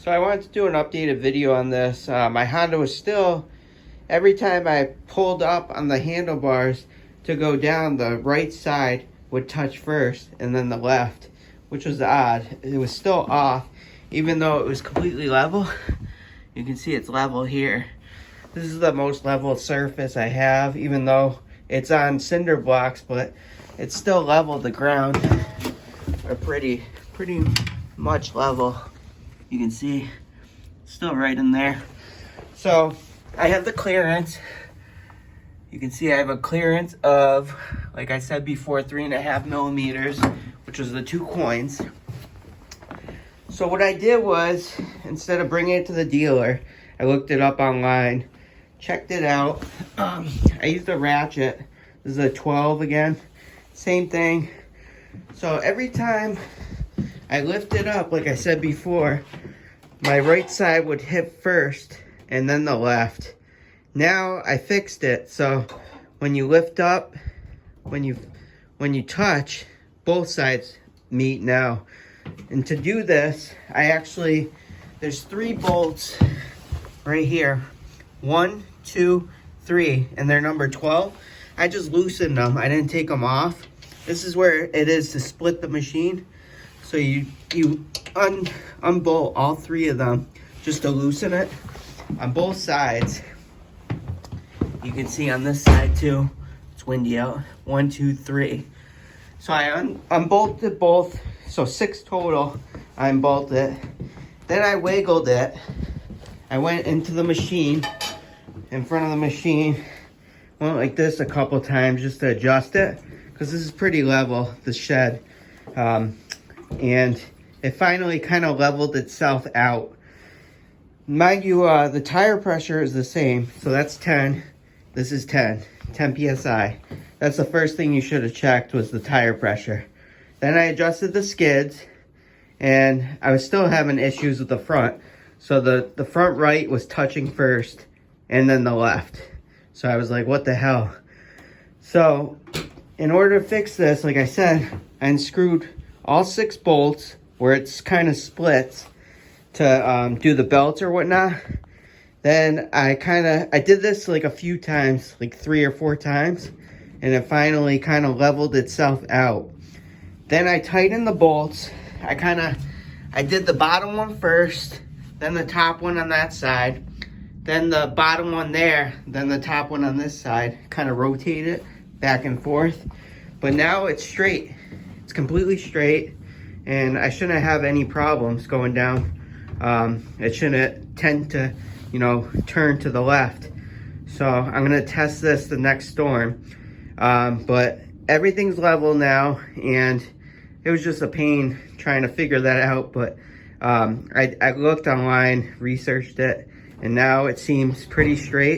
So I wanted to do an updated video on this. My Honda was still, every time I pulled up on the handlebars to go down, the right side would touch first and then the left, which was odd. It was still off, even though it was completely level. You can see it's level here. This is the most level surface I have, even though it's on cinder blocks, but it's still level. The ground are pretty much level. You can see still right in there. So I have the clearance. You can see I have a clearance of, like I said before, 3.5 millimeters, which was the 2 coins. So what I did was, instead of bringing it to the dealer, I looked it up online, checked it out. I used a ratchet. This is a 12 again. Same thing. So every time I lift it up, like I said before, my right side would hit first and then the left. Now I fixed it, so when you lift up, when you touch, both sides meet now. And to do this, there's 3 bolts right here. 1, 2, 3, and they're number 12. I just loosened them. I didn't take them off. This is where it is to split the machine. So you unbolt all 3 of them just to loosen it on both sides. You can see on this side too, it's windy out. 1, 2, 3. So I unbolted both, so 6 total. I unbolted it. Then I wiggled it. I went into the machine, in front of the machine, went like this a couple times just to adjust it, because this is pretty level, the shed. And it finally kind of leveled itself out. Mind you, the tire pressure is the same, so that's 10. This is 10 PSI. That's the first thing you should have checked, was the tire pressure. Then I adjusted the skids, and I was still having issues with the front. So the front right was touching first, and then the left. So I was like, what the hell? So in order to fix this, like I said, I unscrewed all 6 bolts where it's kind of splits to do the belts or whatnot. Then I did this like a few times, like 3 or 4 times, and it finally kind of leveled itself out. Then I tightened the bolts. I did the bottom one first, then the top one on that side, then the bottom one there, then the top one on this side. Kind of rotate it back and forth. But now it's straight. It's completely straight, and I shouldn't have any problems going down. It shouldn't tend to, turn to the left. So I'm gonna test this the next storm. But everything's level now, and it was just a pain trying to figure that out. But I looked online, researched it, and now it seems pretty straight.